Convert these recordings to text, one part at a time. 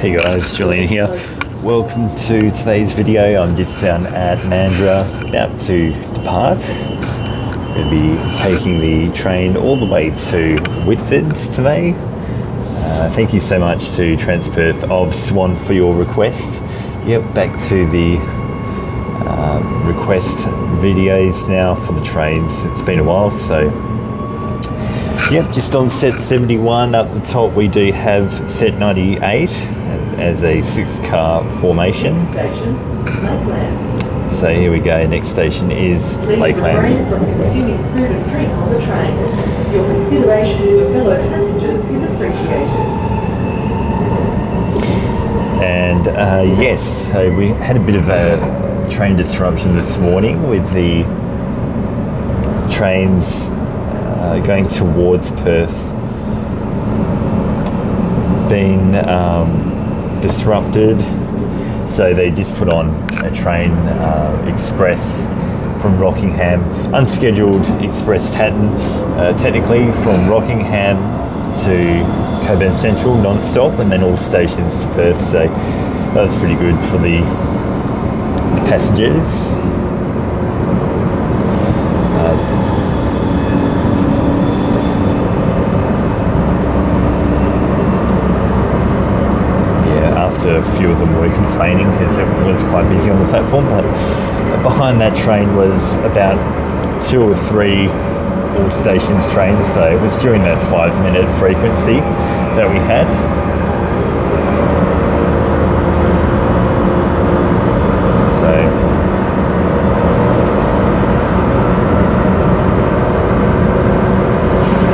Hey guys, Julian here. Welcome to today's video. I'm just down at Mandurah, about to depart. We'll be taking the train all the way to Whitfords today. Thank you so much to Perth of Swan for your request. Yep, back to the request videos now for the trains. It's been a while, so yep, just on set 71 up the top we do have set 98 as a 6-car formation. Station, Lakelands. So here we go, next station is Lakelands. Please refrain from consuming food and drink on the train. Your consideration for fellow passengers is appreciated. And yes, so we had a bit of a train disruption this morning with the trains going towards Perth being disrupted. So they just put on a train express from Rockingham, unscheduled express pattern, technically from Rockingham to Cockburn Central non-stop, and then all stations to Perth. So that was pretty good for the passengers. After a few of them were complaining because it was quite busy on the platform, but behind that train was about 2 or 3 all stations trains, so it was during that 5-minute frequency that we had. So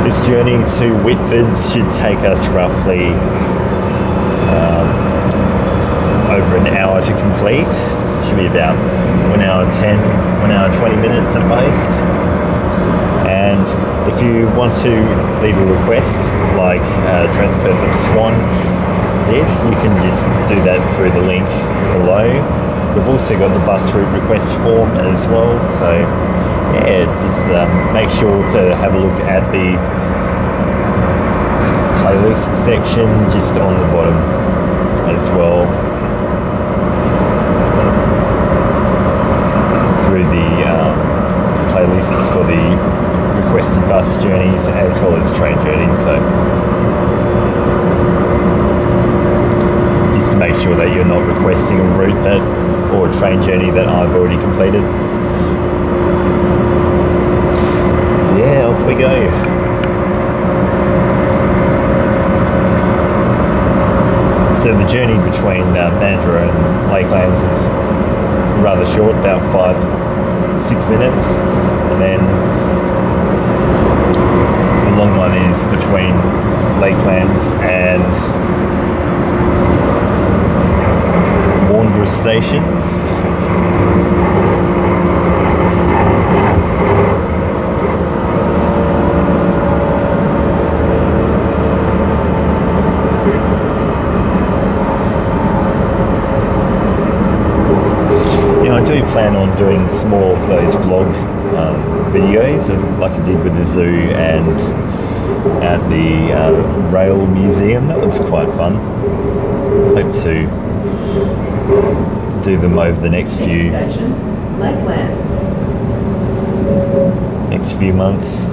this journey to Whitfords should take us roughly over an hour to complete. Should be about 1 hour 10, 1 hour 20 minutes at most. And if you want to leave a request like Perth of Swan did, you can just do that through the link below. We've also got the bus route request form as well, so yeah, just make sure to have a look at the playlist section just on the bottom as well, through the playlists for the requested bus journeys as well as train journeys. So just to make sure that you're not requesting a route that or a train journey that I've already completed. So yeah, off we go. So the journey between Mandurah and Lakelands is rather short, about 5-6 minutes, and then the long one is between Lakelands and Mandurah Stations. I do plan on doing some more of those vlog videos, like I did with the zoo and at the rail museum. That was quite fun. Hope to do them over the next few months.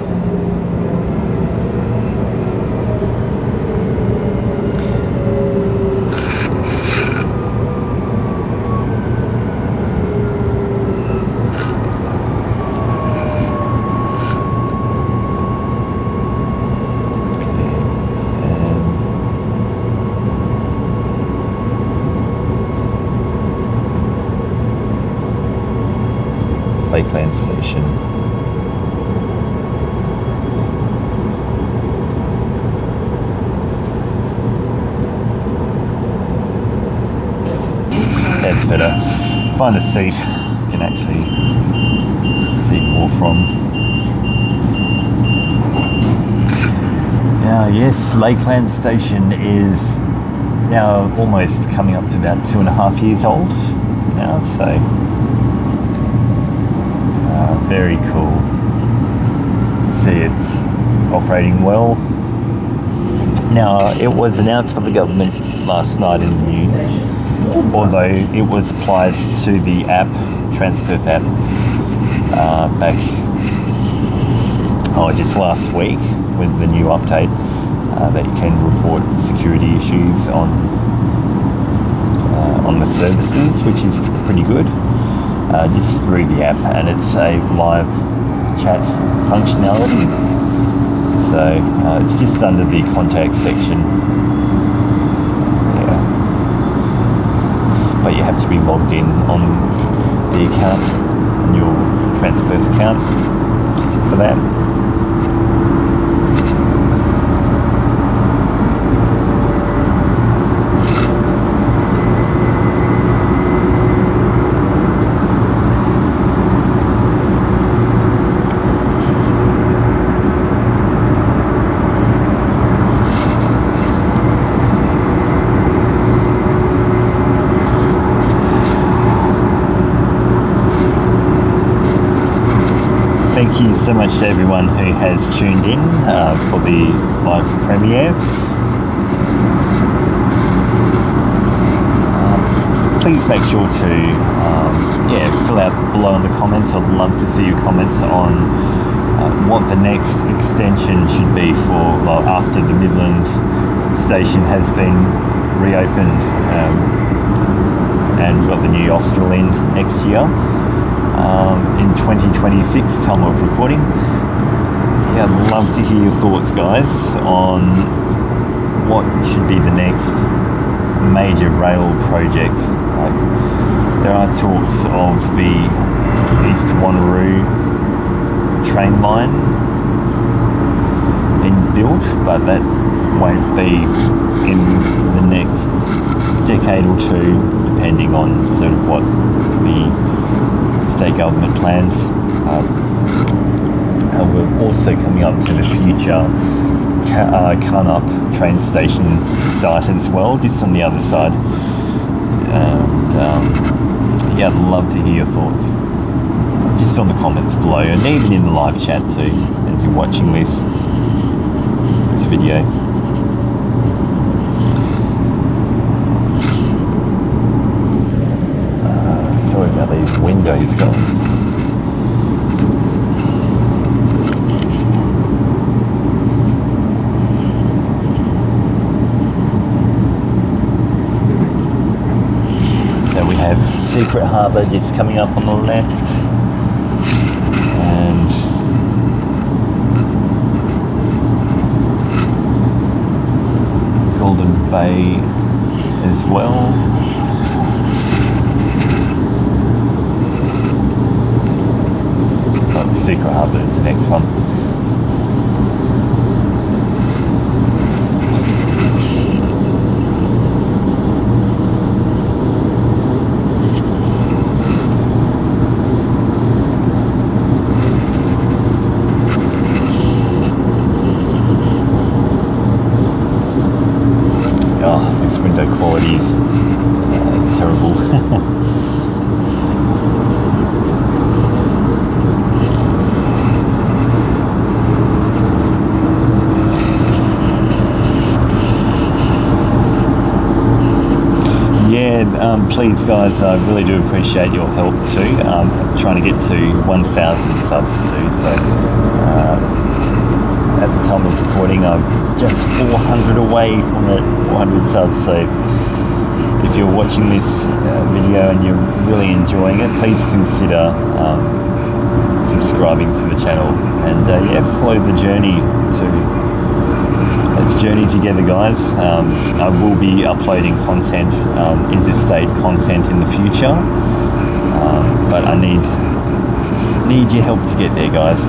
Lakelands Station. That's better. Find a seat you can actually see more from. Now yes, Lakelands Station is now almost coming up to about 2.5 years old now, so very cool to see it's operating well. Now, it was announced by the government last night in the news, although it was applied to the app, Transperth app, back just last week with the new update, that you can report security issues on the services, which is pretty good, just through the app, and it's a live chat functionality. So it's just under the contact section. Yeah. But you have to be logged in on the account, on your Transperth account for that. Thank you so much to everyone who has tuned in for the live premiere. Please make sure to fill out below in the comments. I'd love to see your comments on what the next extension should be for, after the Midland station has been reopened, and we've got the new Austral end next year. In 2026 time of recording. Yeah, I'd love to hear your thoughts, guys, on what should be the next major rail project. There are talks of the East Wanneroo train line being built, but that won't be in the next decade or two, depending on sort of what the state government plans. We're also coming up to the future Carnup train station site as well, just on the other side. And I'd love to hear your thoughts, just on the comments below, and even in the live chat too, as you're watching this video. Sorry about these windows, guys. So we have Secret Harbour just coming up on the left, and Golden Bay as well. Secret Harbour is the next one. Oh, this window quality is terrible. Please, guys, I really do appreciate your help too. Trying to get to 1,000 subs too. So at the time of recording, I'm just 400 away from it, 400 subs. So if you're watching this video and you're really enjoying it, please consider subscribing to the channel, and follow the journey to. Let's journey together, guys. I will be uploading content, interstate content in the future, but I need your help to get there, guys.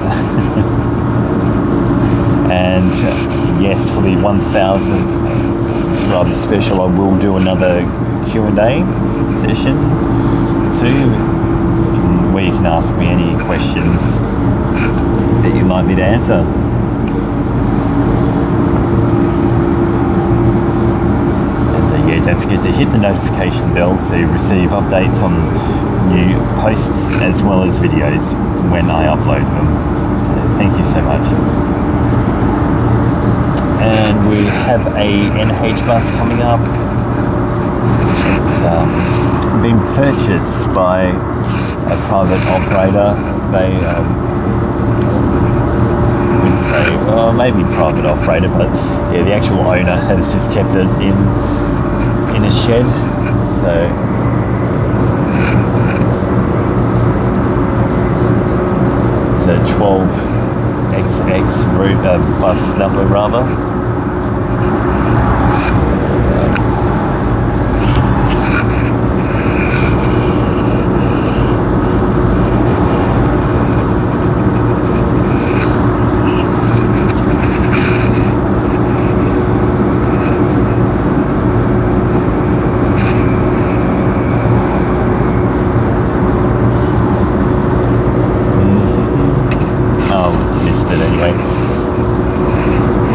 And yes, for the 1,000 subscribers special, I will do another Q&A session too, where you can ask me any questions that you'd like me to answer. Don't forget to hit the notification bell so you receive updates on new posts as well as videos when I upload them. So thank you so much. and we have a NH bus coming up. It's been purchased by a private operator. They wouldn't say, well, maybe private operator, but yeah, the actual owner has just kept it in a shed. So it's a 12XX route, bus number rather.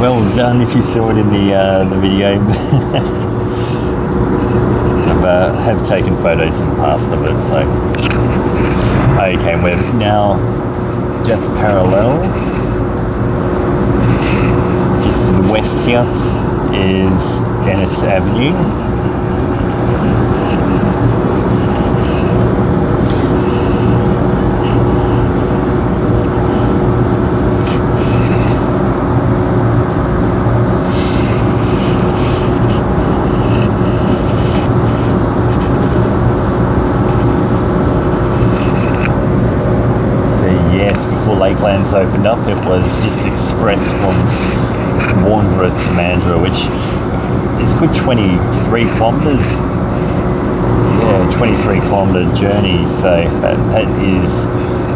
Well done if you saw it in the video. I have taken photos in the past of it, so okay, we're now just parallel. Just to the west here is Ennis Avenue. Lakelands opened up, it was just express from Mandurah to Mandurah, which is a good 23 kilometres. Yeah, 23 kilometre journey, so that is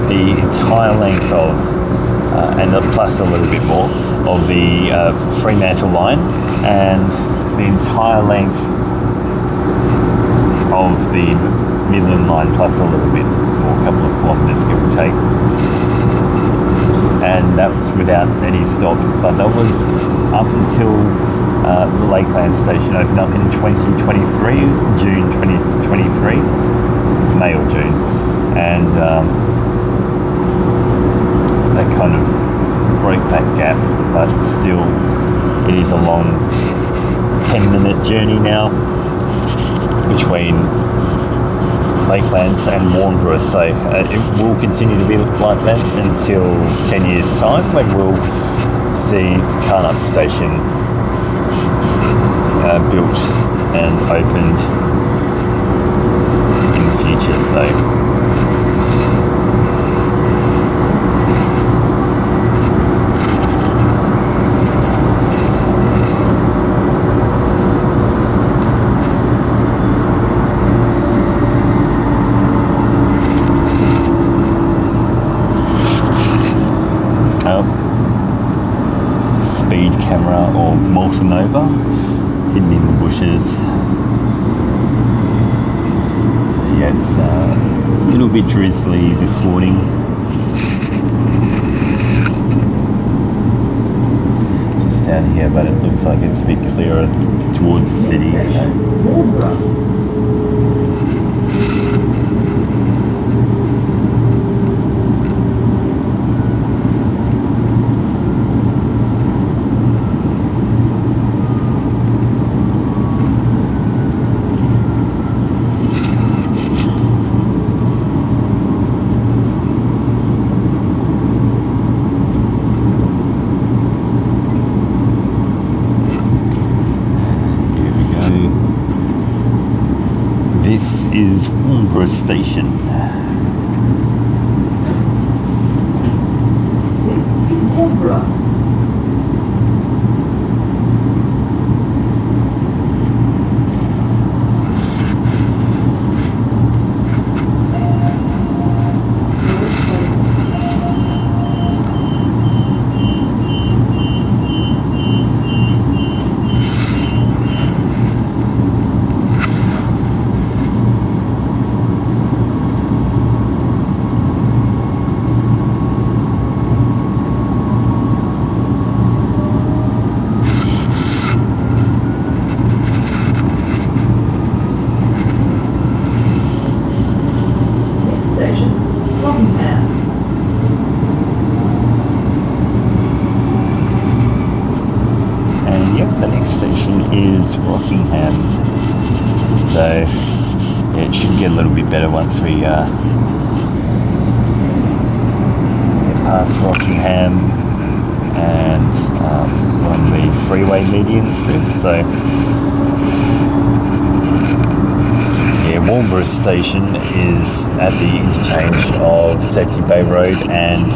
the entire length of, and plus a little bit more, of the Fremantle line, and the entire length of the Midland line, plus a little bit more, a couple of kilometres, give or take. And that was without any stops, but that was up until the Lakelands station opened up in 2023, June 2023, May or June, and that kind of broke that gap, but still it is a long 10-minute journey now between Lakelands and Mandurah, so it will continue to be like that until 10 years time, when we'll see Cockburn Station built and opened in the future. So speed camera or multi-nova hidden in the bushes. So yeah, it's a little bit drizzly this morning. Just down here, but it looks like it's a bit clearer towards the city. So. This is Whitfords Station. This is Cockburn. So yeah, it should get a little bit better once we get past Rockingham and we're on the freeway median strip. So yeah, Mandurah Station is at the interchange of Safety Bay Road and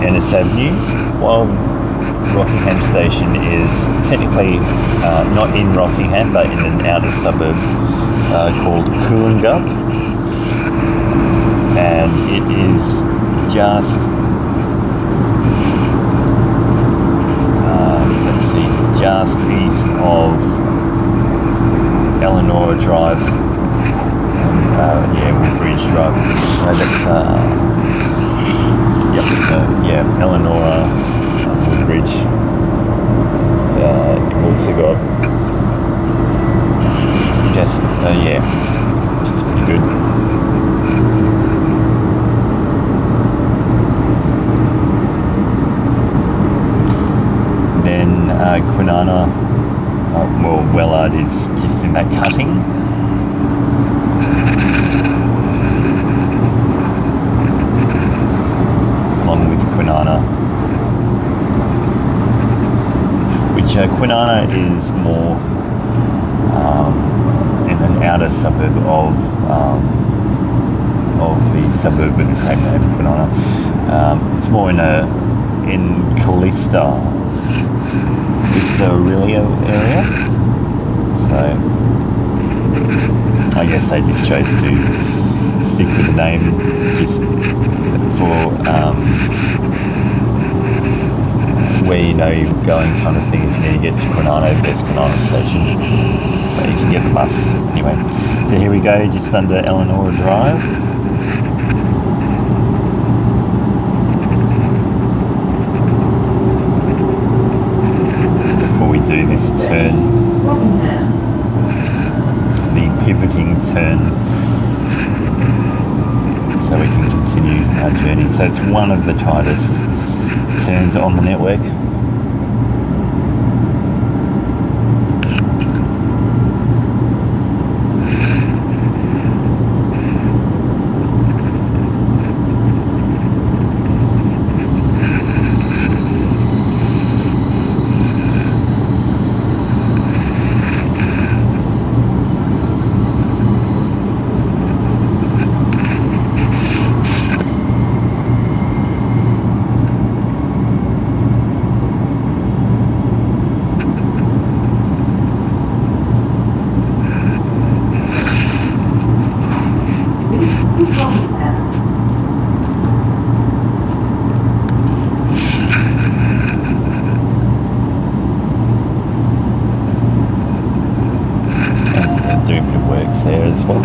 Ennis Avenue, while Rockingham Station is technically not in Rockingham but in an outer suburb called Coolingub, and it is just just east of Eleanor Drive, Woodbridge Drive. So that's Eleanor, Woodbridge. You've also got which is pretty good. Then Kwinana, Wellard is just in that cutting. Along with Kwinana, which Kwinana is more in an outer suburb of the suburb with the same name, Kwinana. It's more in Callista Aurelio area, so I guess they just chose to stick with the name just for where you know you're going kind of thing. If you need to get to Kwinana, there's Kwinana Station where you can get the bus. Anyway, so here we go, just under Eleanor Drive. Do this turn, the pivoting turn, so we can continue our journey. So it's one of the tightest turns on the network. There as well.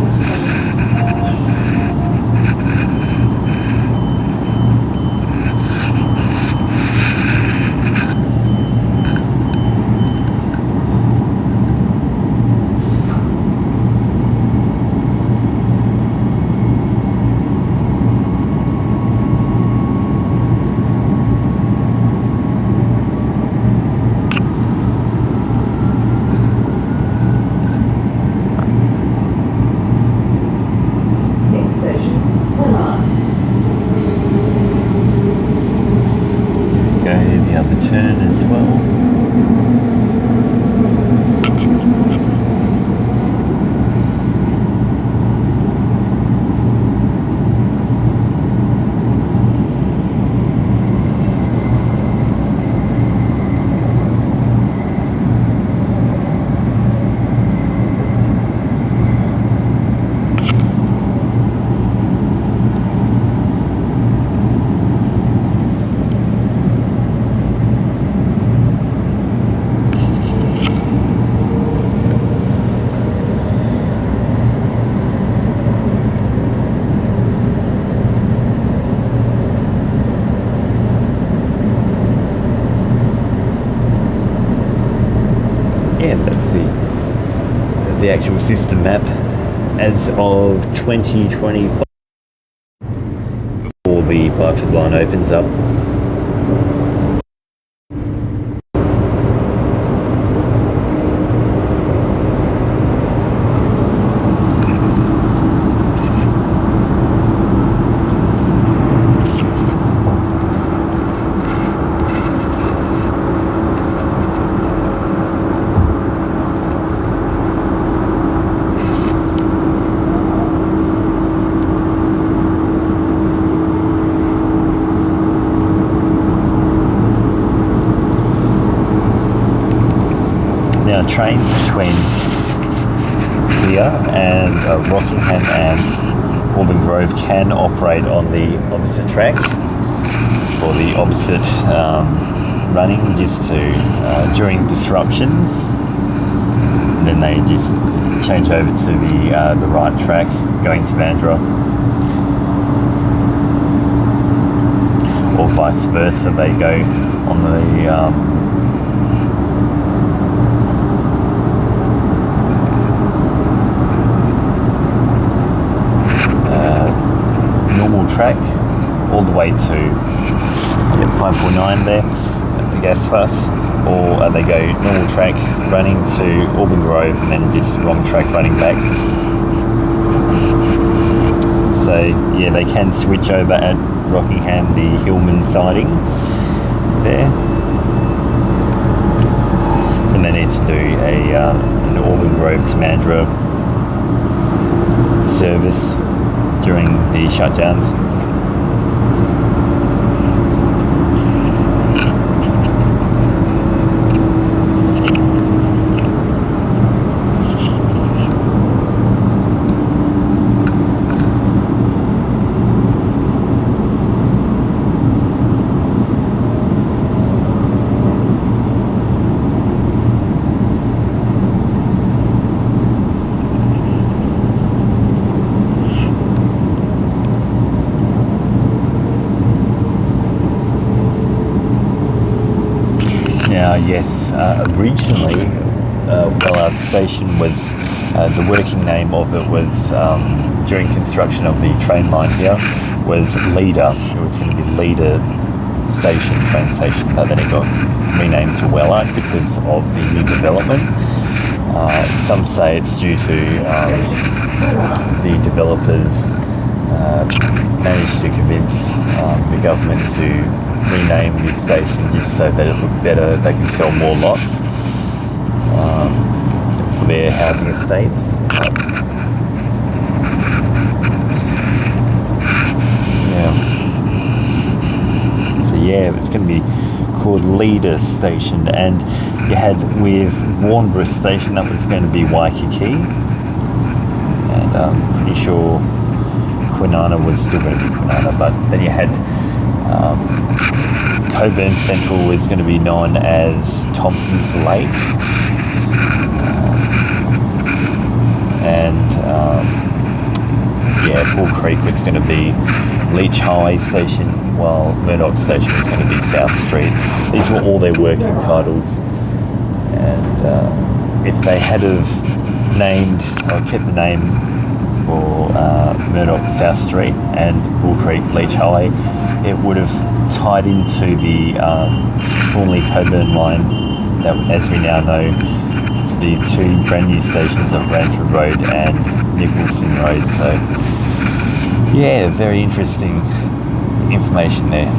The actual system map as of 2025 before the Whitfords line opens up. trains between here and Rockingham and Auburn Grove can operate on the opposite track or the opposite running, just to during disruptions. And then they just change over to the right track going to Mandurah, or vice versa. They go on the normal track all the way to 549 there, the gas bus, or they go normal track running to Auburn Grove and then just wrong track running back. So yeah, they can switch over at Rockingham, the Hillman siding there, and they need to do an Auburn Grove to Mandurah service during the shutdowns. Yes, originally Whitfords Station was, the working name of it was, during construction of the train line here, was Leader. It was going to be Leader Station, train station, but then it got renamed to Whitfords because of the new development. Some say it's due to the developers managed to convince the government to rename this station just so that it looked better. They can sell more lots for their housing estates. So yeah, it's going to be called Leader Station, and you had with Mandurah Station that was going to be Waikiki, and I'm pretty sure Kwinana was still going to be Kwinana, but then you had Cockburn Central was going to be known as Thompson's Lake, and Bull Creek was going to be Leach Highway Station, while Murdoch Station was going to be South Street. These were all their working titles, and if they had have named or kept the name for Murdoch South Street and Bull Creek Leach Highway, it would have tied into the Thornley Cockburn line that, as we now know, the two brand new stations of Ranford Road and Nicholson Road. So yeah, very interesting information there.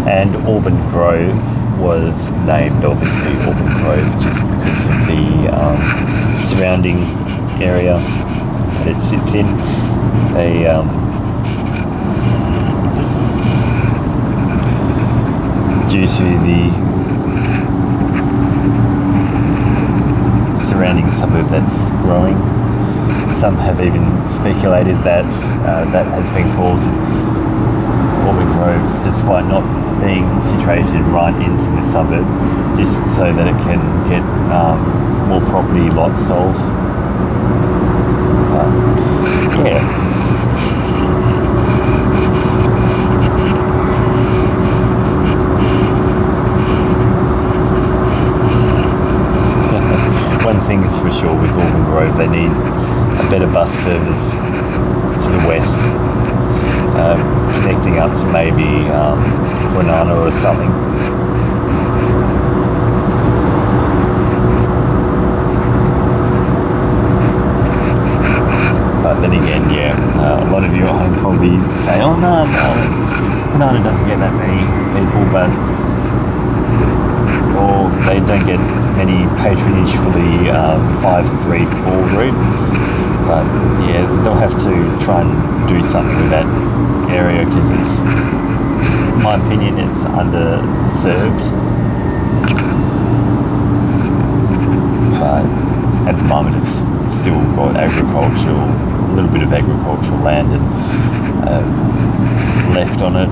And Auburn Grove was named, obviously, Auburn Grove just because of the surrounding area that it sits in. They due to the surrounding suburb that's growing, some have even speculated that that has been called Auburn Grove, despite not being situated right into the suburb, just so that it can get more property lots sold. Yeah. One thing is for sure with Auburn Grove, they need a better bus service to the west, connecting up to maybe Kwinana or something. But But then again, a lot of you at home probably say, oh no, Kwinana doesn't get that many people, but or they don't get many patronage for the 534 route. But yeah, they'll have to try and do something with that area because it's, in my opinion, it's underserved. But at the moment, it's still got a little bit of agricultural land and left on it.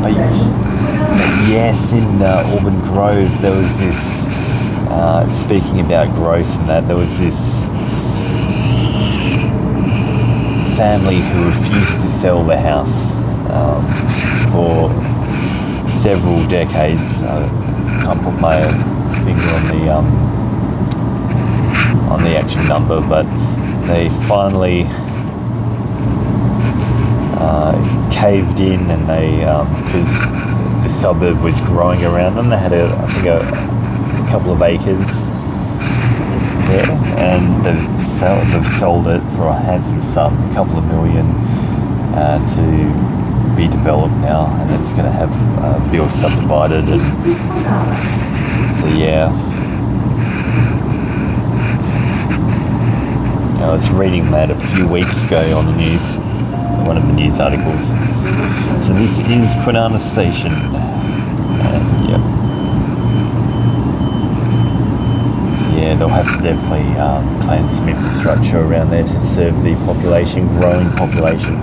But yes, in Auburn Grove, there was this. Speaking about growth and that, there was this family who refused to sell the house for several decades. I can't put my finger on the actual number, but they finally caved in, and they because the suburb was growing around them. They had a couple of acres there, and they've sold it for a handsome sum, a couple of million, to be developed now, and it's going to have be all subdivided. And so I was reading that a few weeks ago on the news, one of the news articles. So this is Mandurah Station, they'll have to definitely plan some infrastructure around there to serve the growing population.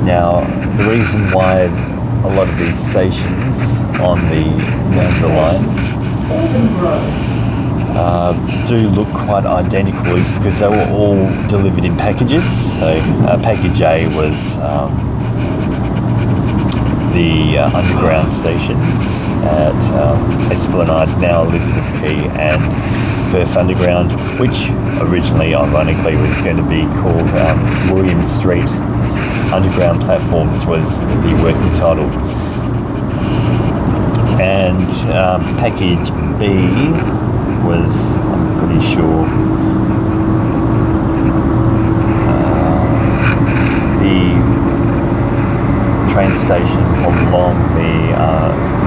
Now, the reason why a lot of these stations on the Mandurah line do look quite identical is because they were all delivered in packages. So package A was the underground stations at Esplanade, now Elizabeth Quay, and Perth Underground, which originally, ironically, was going to be called William Street Underground Platforms, was the working title. And package B was, I'm pretty sure, the train stations along the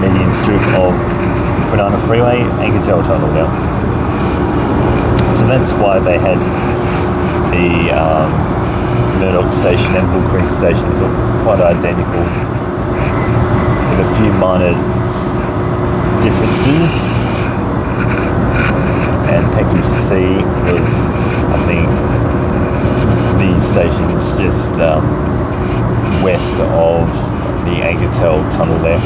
median strip of the Kwinana Freeway and Angertel Tunnel now. So that's why they had the Murdoch Station and Bull Creek stations look quite identical, with a few minor differences. And package C was, I think, these stations just west of the Angertel Tunnel there.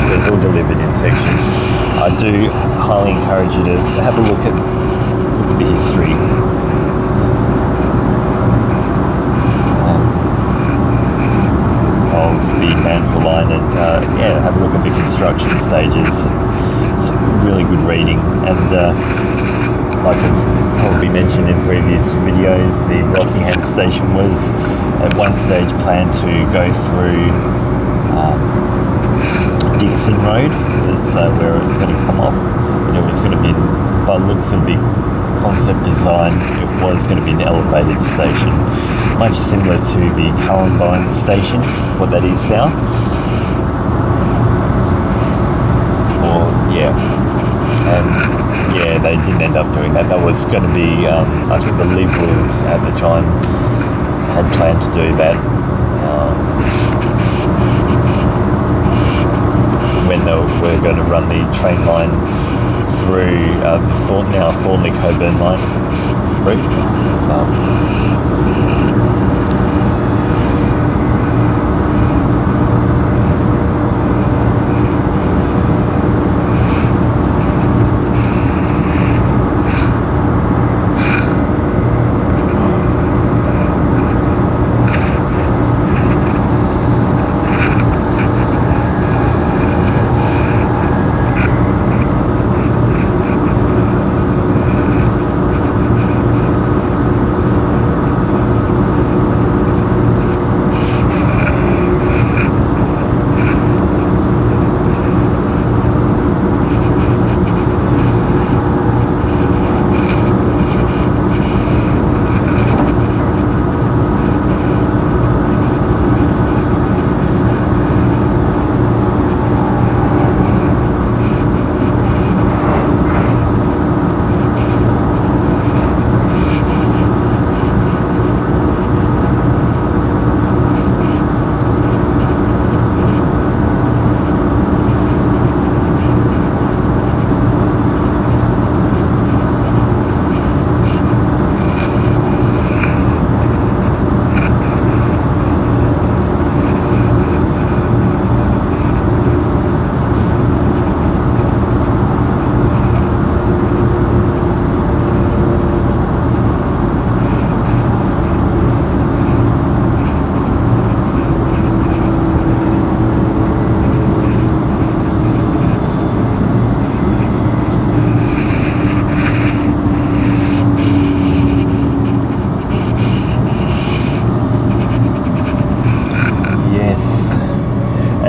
So it's all delivered in sections. I do highly encourage you to have a look at the history of the Mandurah line, and have a look at the construction stages. It's really good reading, and like I've probably mentioned in previous videos, the Rockingham station was at one stage planned to go through Dixon Road, is where it was going to come off, and it was going to be, by the looks of the concept design, it was going to be an elevated station, much similar to the Columbine station, what that is now. They didn't end up doing that. That was going to be, I think the Liberals at the time had planned to do that when they were going to run the train line through the Thornley-Cockburn line route.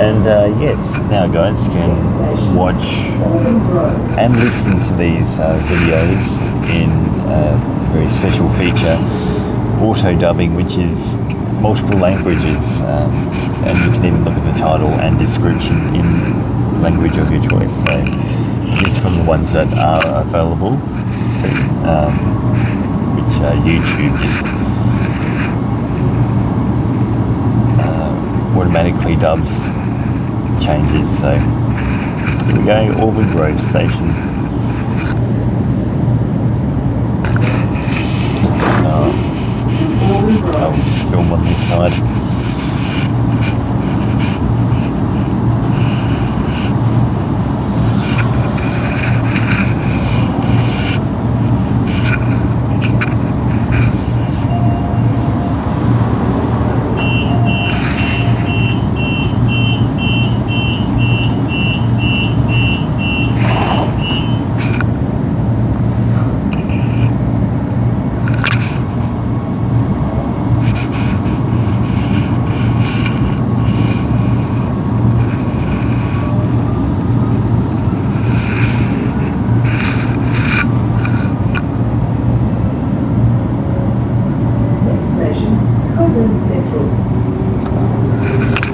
And yes, now guys, you can watch and listen to these videos in a very special feature, auto dubbing, which is multiple languages, and you can even look at the title and description in language of your choice. So just from the ones that are available to which YouTube just automatically dubs changes. So here we go, Whitfords Station. I'll just film on this side.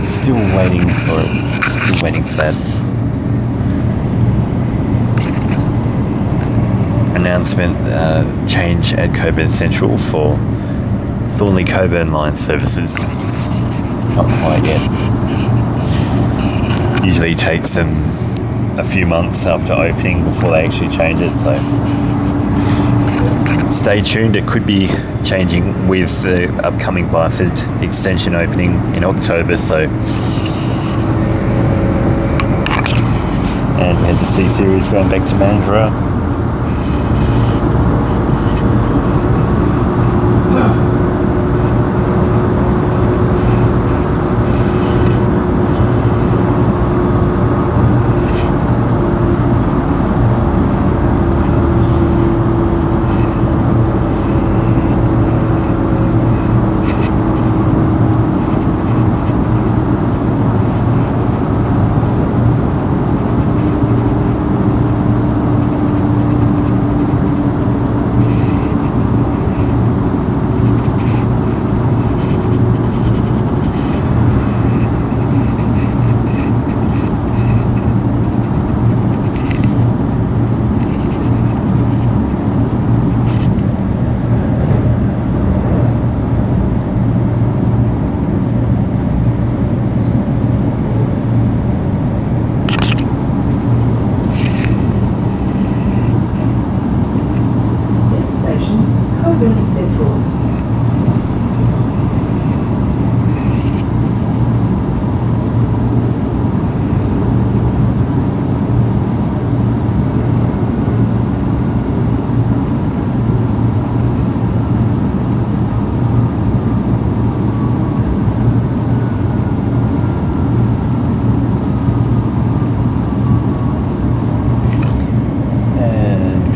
Still waiting for it. Still waiting for that announcement change at Cockburn Central for Thornley Cockburn line services. Not quite yet. Usually takes them a few months after opening before they actually change it, so stay tuned. It could be changing with the upcoming Whitford extension opening in October. So, and we had the C series going back to Mandurah.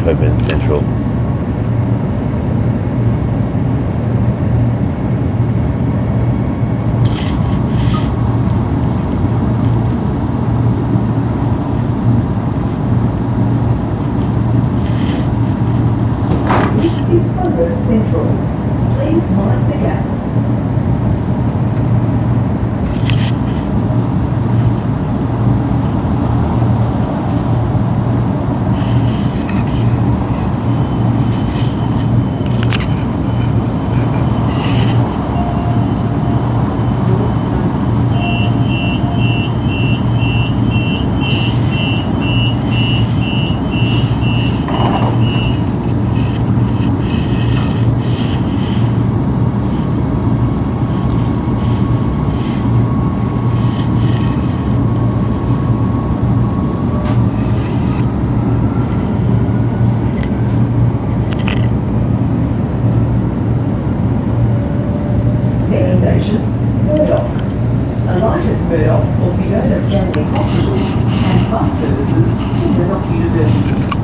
Cockburn Central. This is Cockburn Central. Please mind the gap.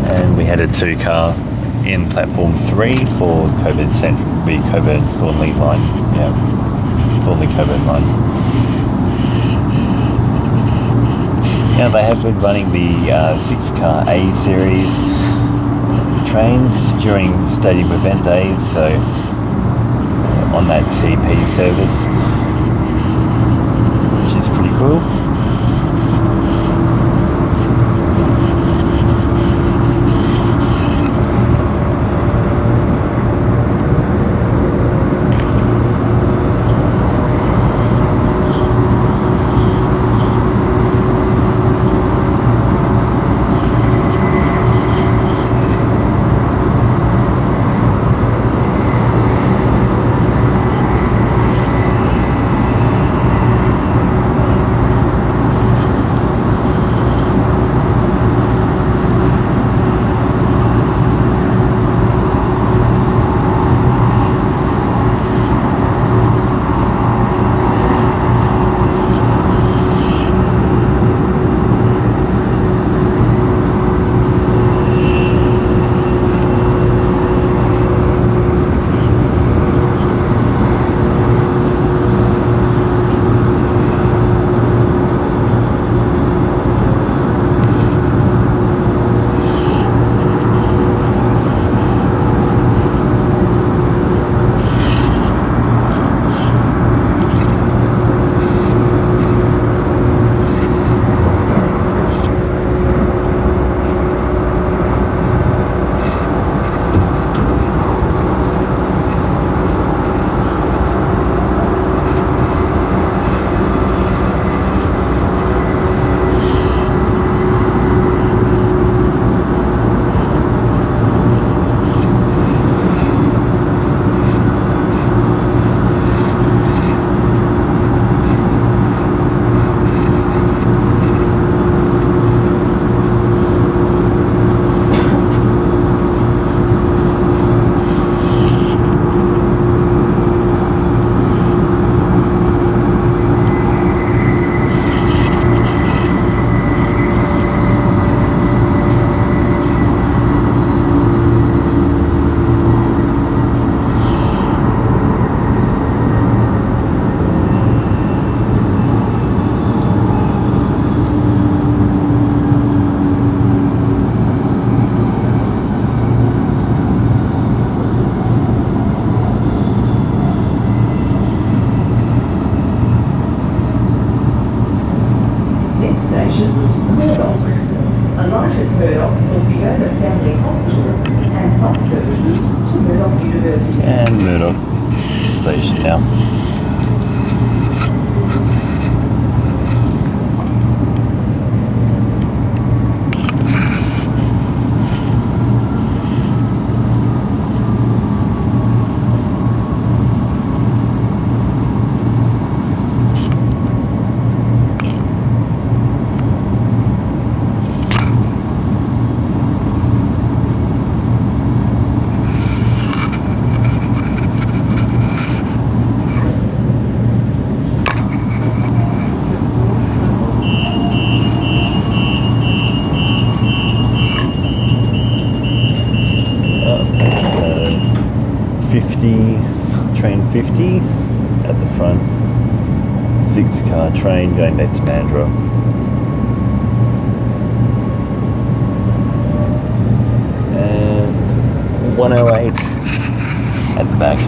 And we had a 2-car in platform 3 for Cockburn Central, the Cockburn Thornley line. Yeah, Thornley Cockburn line. Now they have been running the 6-car A series trains during stadium event days, so on that TP service, which is pretty cool. And Mandurah Station now. Train 50 at the front, 6-car train going back to Mandurah. And 108 at the back.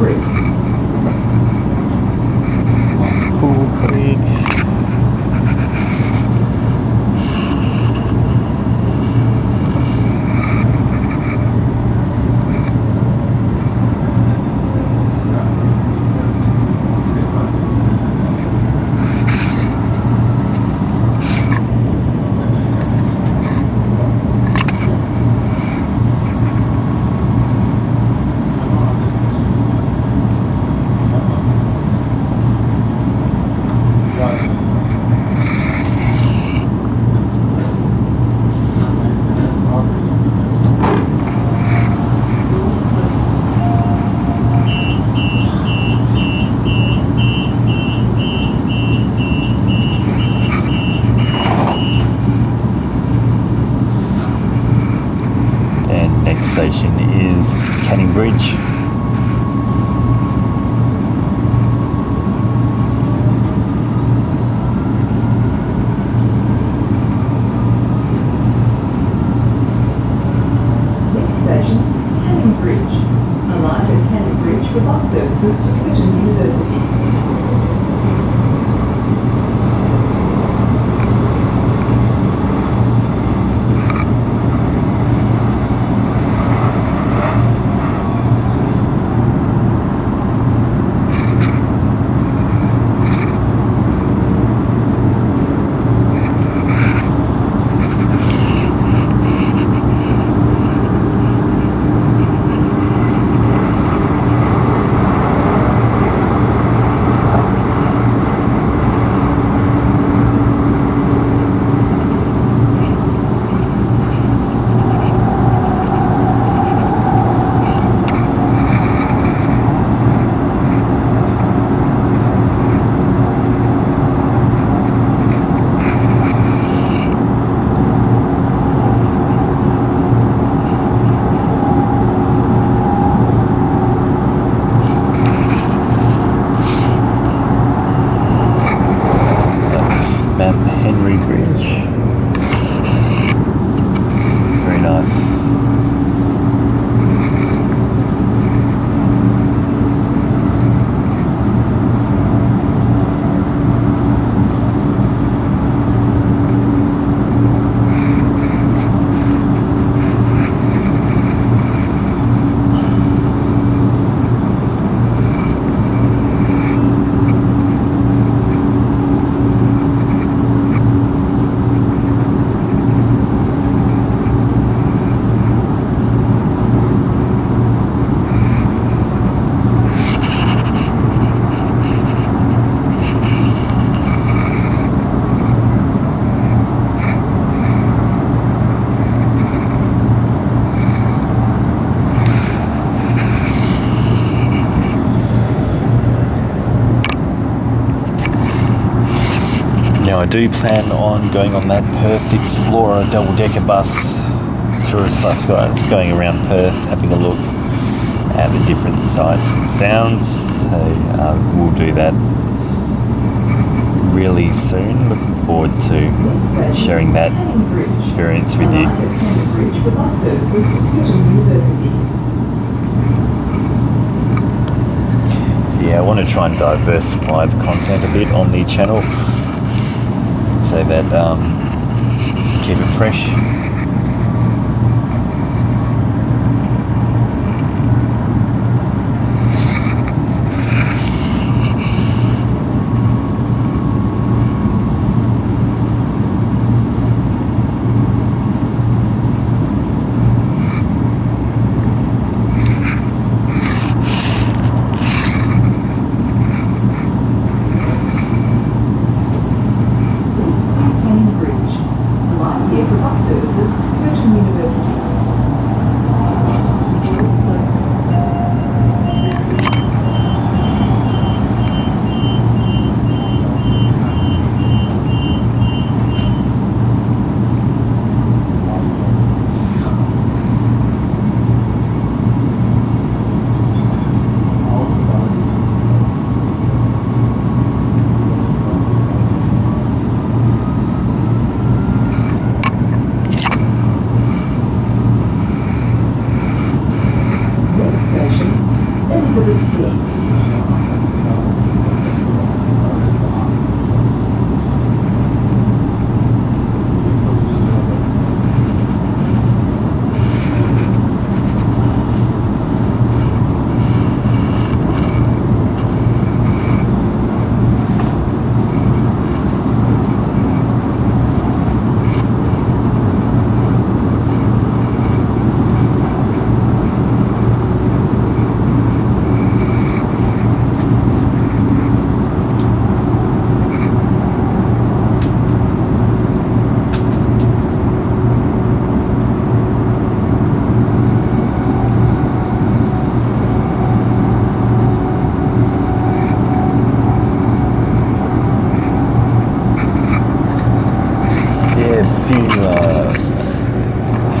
Creek. Pool Creek. Station is Canning Bridge. Next station, Canning Bridge. Alight at Canning Bridge for bus services to Curtin University. Henry Bridge. Very nice. Now I do plan on going on that Perth Explorer double-decker bus, tourist bus guys, going around Perth, having a look at the different sights and sounds. So we'll do that really soon. Looking forward to sharing that experience with you. Alight at Canning Bridge for bus services to Curtin University. So yeah, I want to try and diversify the content a bit on the channel, so that keep it fresh. Here for bus services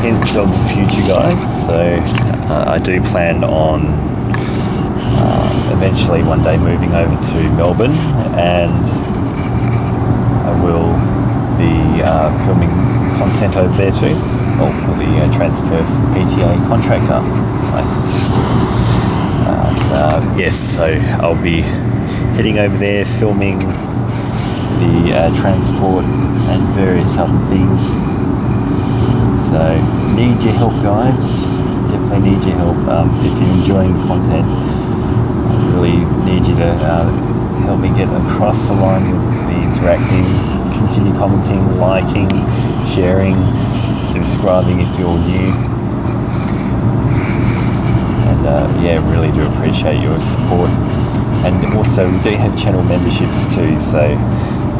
Hints of the future, guys. So I do plan on eventually one day moving over to Melbourne, and I will be filming content over there too. I'll be a Transperth PTA contractor. Nice. Yes, so I'll be heading over there filming the transport and various other things. So need your help, guys. Definitely need your help. If you're enjoying the content, I really need you to help me get across the line with the interacting, continue commenting, liking, sharing, subscribing if you're new. And yeah, really do appreciate your support. And also we do have channel memberships too, so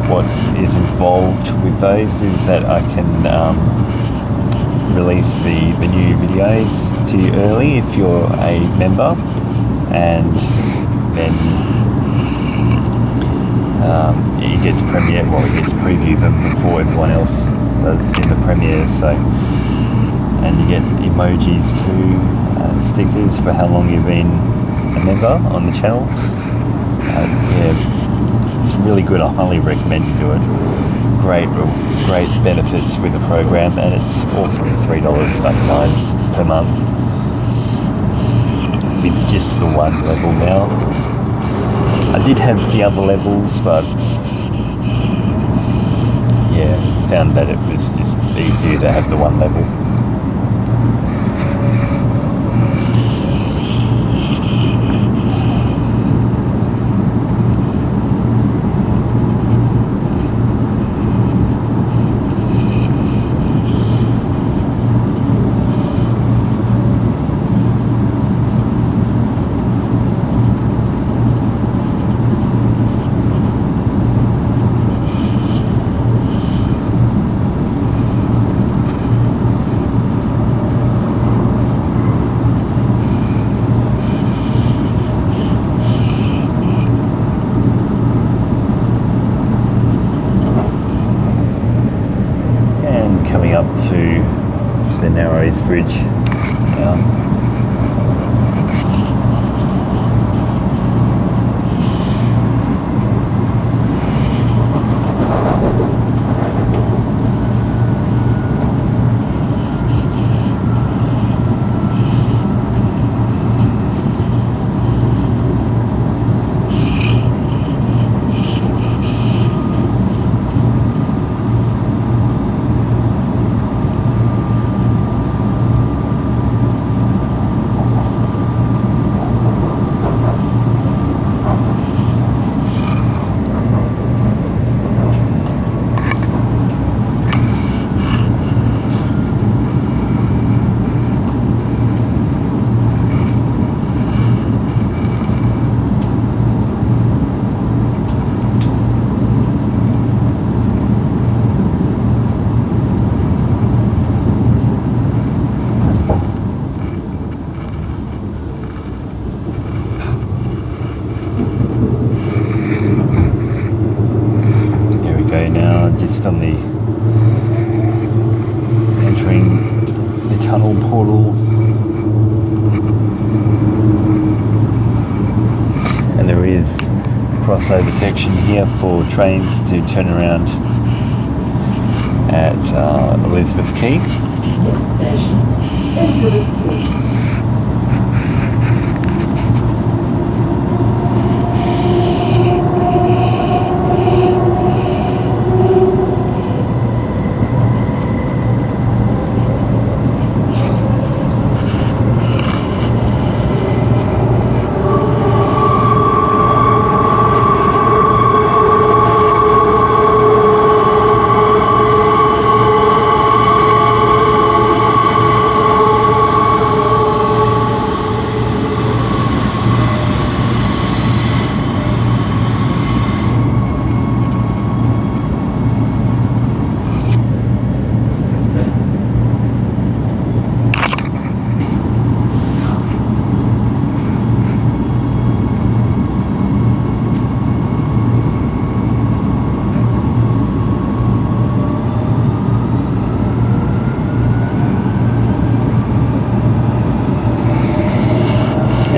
what is involved with those is that I can release the new videos to you early if you're a member, and then you get to you get to preview them before everyone else does in the premiere. So, and you get emojis too, stickers for how long you've been a member on the channel. Yeah, it's really good. I highly recommend you do it. Great benefits with the program, and it's all from $3.99 per month with just the one level now. I did have the other levels, but yeah, found that it was just easier to have the one level. Up to the Narrows Bridge now. Just on the entering the tunnel portal, and there is a crossover section here for trains to turn around at Elizabeth Quay.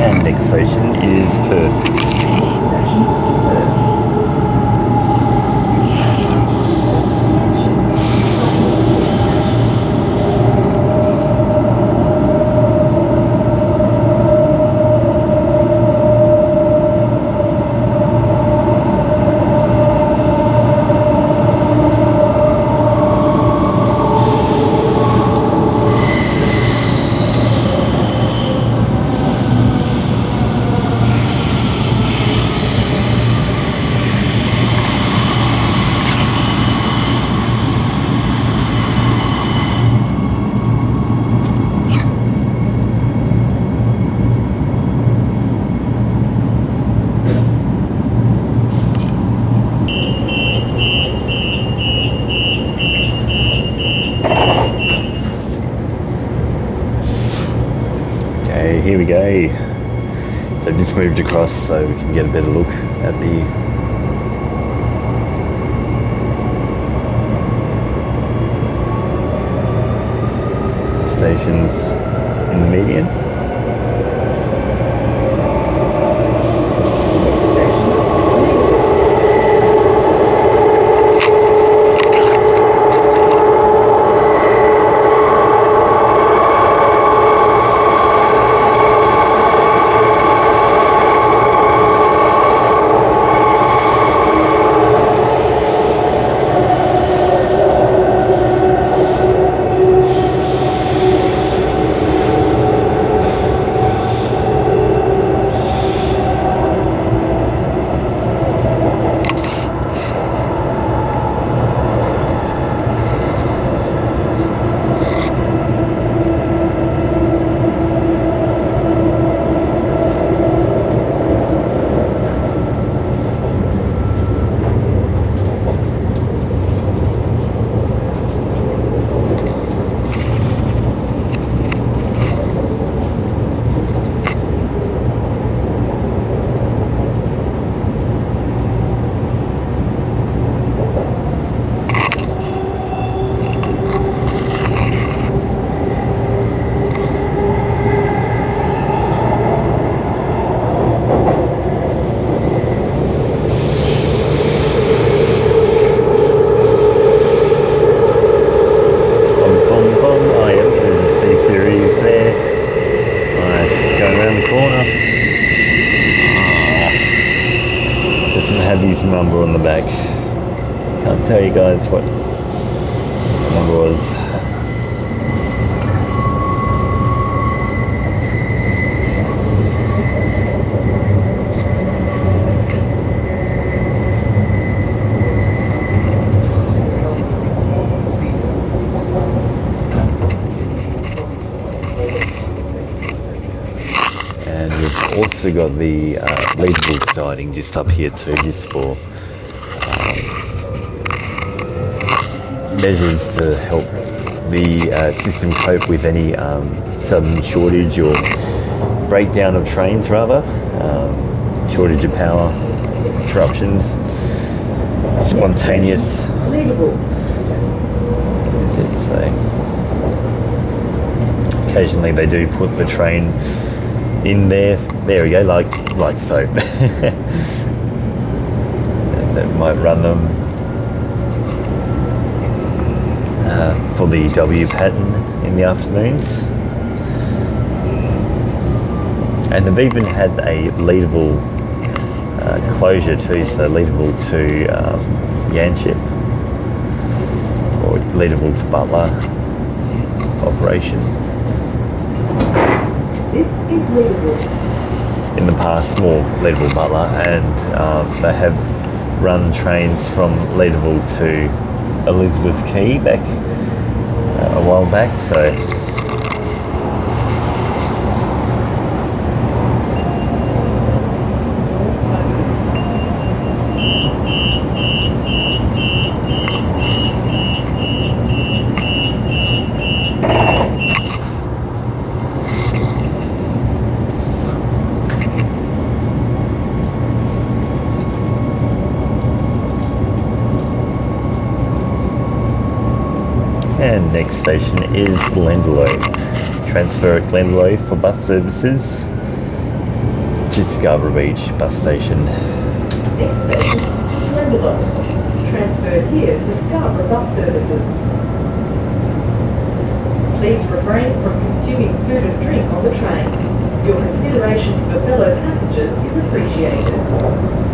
And next station is Perth. Here we go. So I've just moved across so we can get a better look at the stations in the median. Number on the back. Can't tell you guys what the number was. And we've also got the leadable siding just up here too, just for measures to help the system cope with any sudden shortage or breakdown of trains, rather, shortage of power, disruptions, spontaneous. So occasionally they do put the train in there. There we go, like so. That might run them for the W pattern in the afternoons. And they've even had a leadable closure too, so leadable to Yanchep or leadable to Butler operation. This is leadable. In the past, more leadable Butler, and they have run trains from Leadville to Elizabeth Quay back a while back, so and next station is Glendalough. Transfer at Glendalough for bus services. to Scarborough Beach bus station. Next station, Mandurah. Transfer here for Scarborough bus services. Please refrain from consuming food and drink on the train. Your consideration for fellow passengers is appreciated.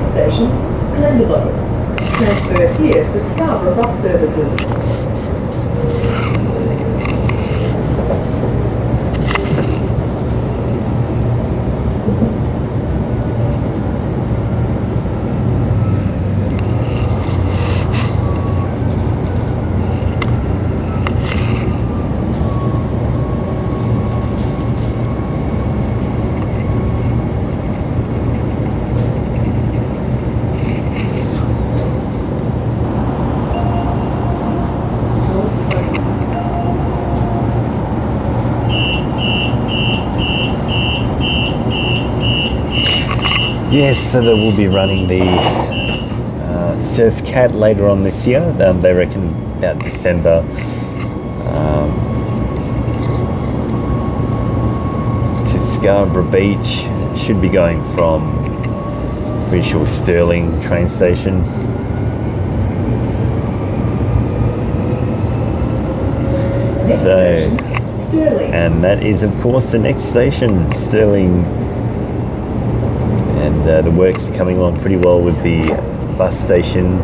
Station, Mandurah. Transfer here for Scarborough bus services. Yes, so they will be running the Surf Cat later on this year. They reckon about December. To Scarborough Beach. Should be going from pretty sure Stirling train station. So, Stirling. and that is of course the next station, Stirling. And the work's coming along pretty well with the bus station.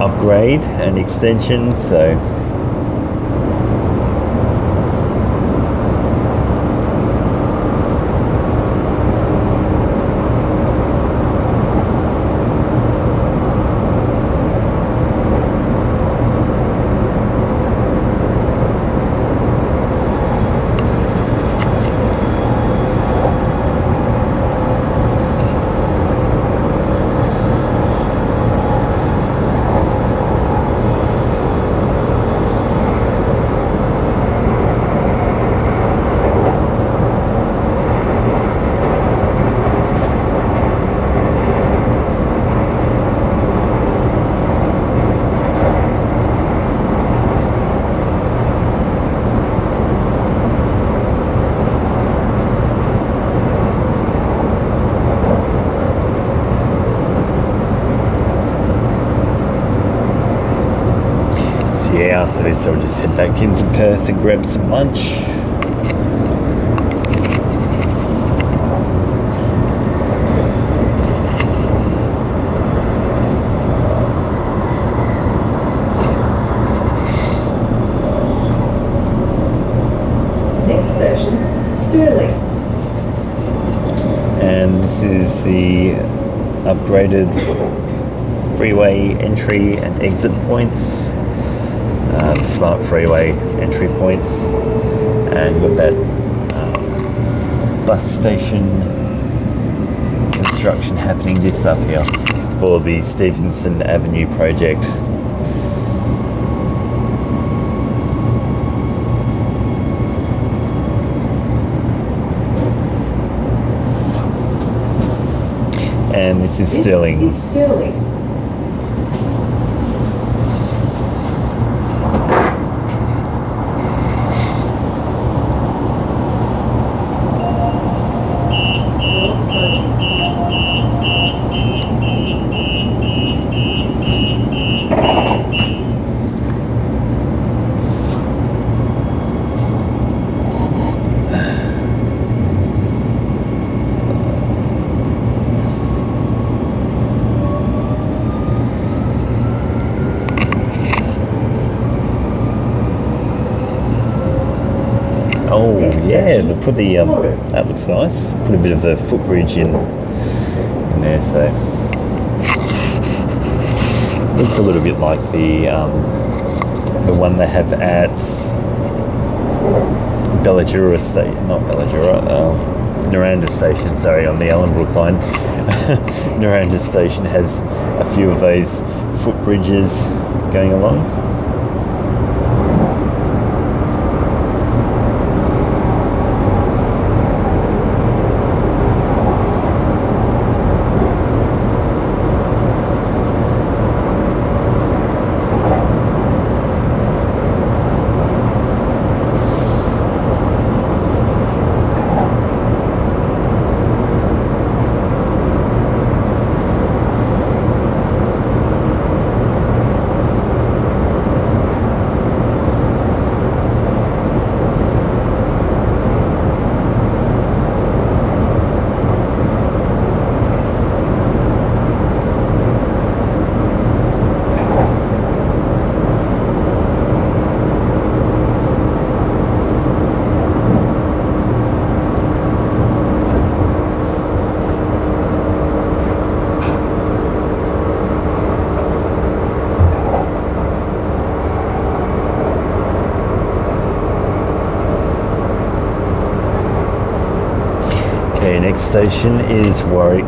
Upgrade and extension, so yeah, after this I'll just head back into Perth and grab some lunch. Next station, Stirling. And this is the upgraded freeway entry and exit points. Smart freeway entry points, and with that bus station construction happening just up here for the Stevenson Avenue project. And this is Stirling. Oh yeah, they put the that looks nice. Put a bit of the footbridge in there, so looks a little bit like the one they have at Belladura Station, not Belladura, Naranda Station. Sorry, on the Ellenbrook line. Naranda Station has a few of those footbridges going along. Okay, next station is Warwick.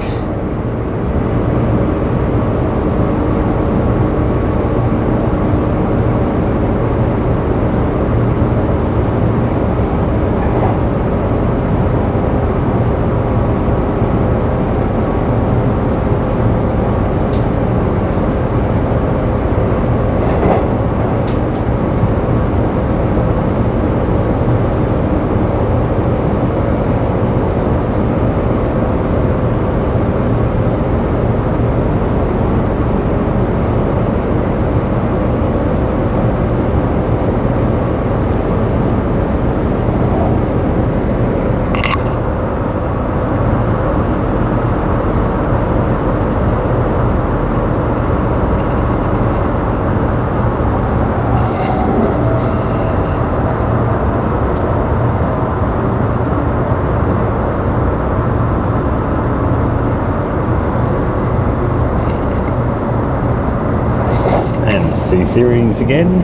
C-Series again.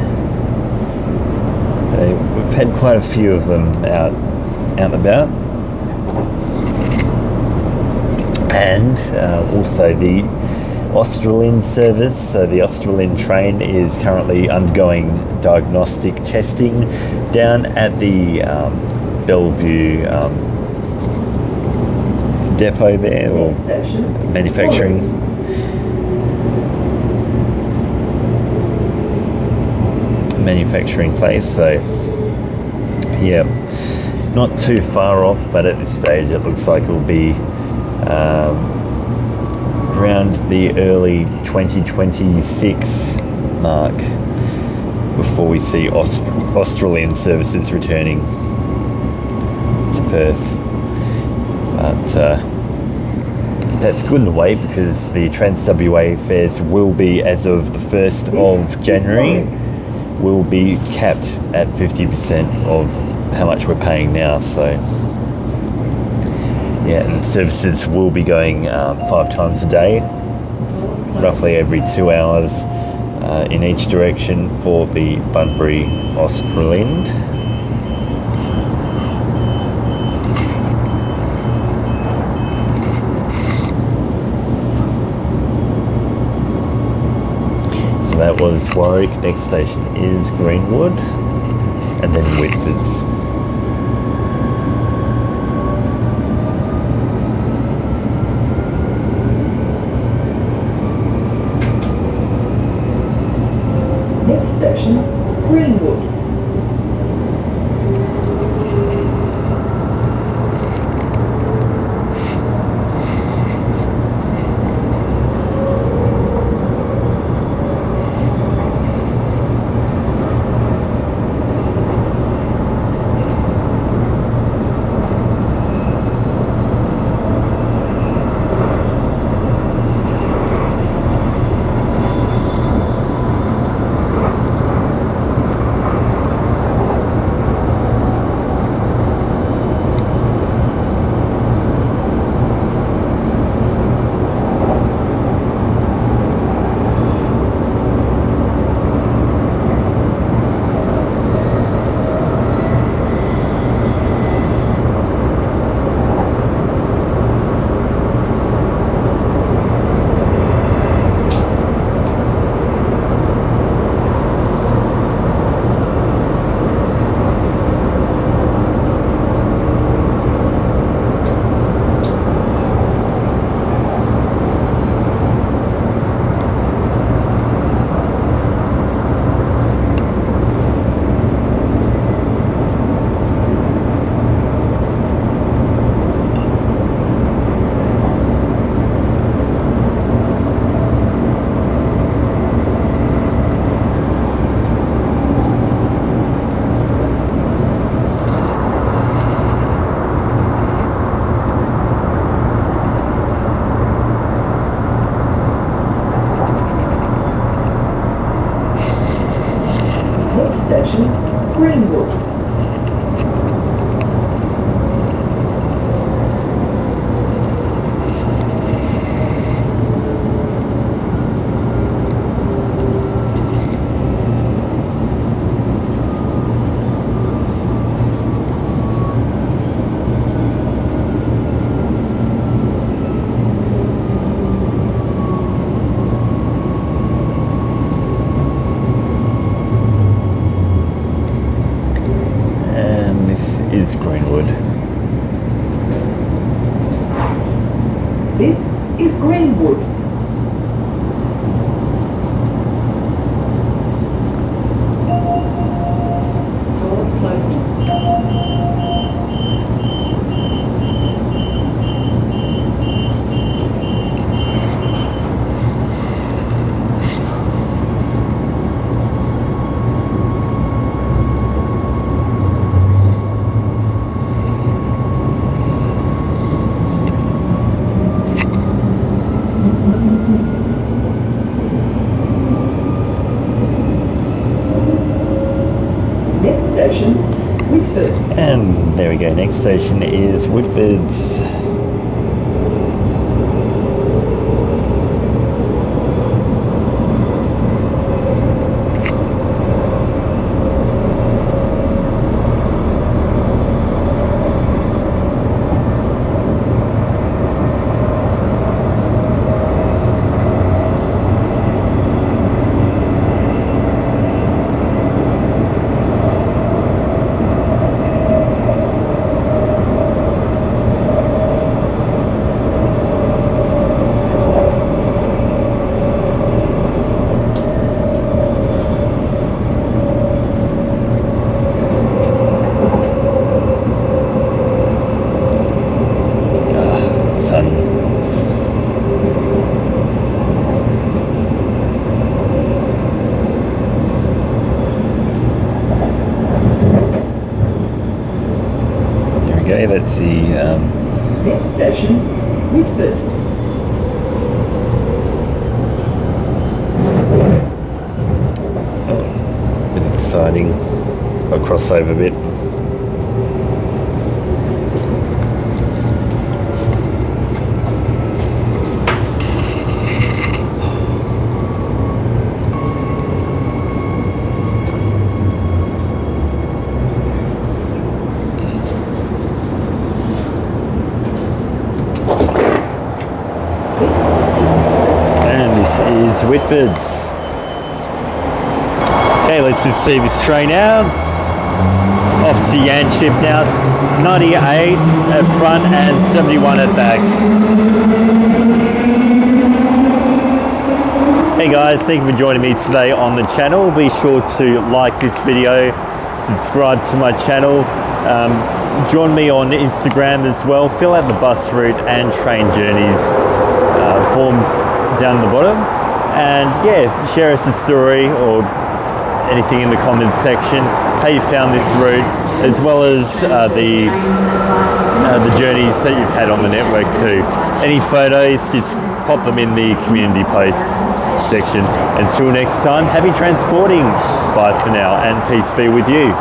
So we've had quite a few of them out and about. And also the Australind service. So the Australind train is currently undergoing diagnostic testing down at the Bellevue depot there, or manufacturing place. So yeah, not too far off, but at this stage it looks like it will be around the early 2026 mark before we see Australind services returning to Perth. But that's good in a way, because the Trans-WA fares will be, as of the 1st of January, will be capped at 50% of how much we're paying now. So yeah, and services will be going 5 times a day, roughly every 2 hours in each direction for the Bunbury Australind. That was Warwick. Next station is Greenwood, and then Whitfords. This is Greenwood. Doors closing. Next station, Whitfords. And there we go. Next station is Whitfords. Sun. There we go. That's the Next station, Whitfords. bit exciting. I'll cross over a bit. And this is Whitfords. Okay, let's just see this train out. Off to Yanship now. 98 at front and 71 at back. Hey guys, thank you for joining me today on the channel. Be sure to like this video, subscribe to my channel. Join me on Instagram as well. Fill out the bus route and train journeys forms down the bottom. And yeah, share us a story or anything in the comments section, how you found this route, as well as the journeys that you've had on the network too. Any photos, just pop them in the community posts section. Until next time, happy transporting. Bye for now, and peace be with you.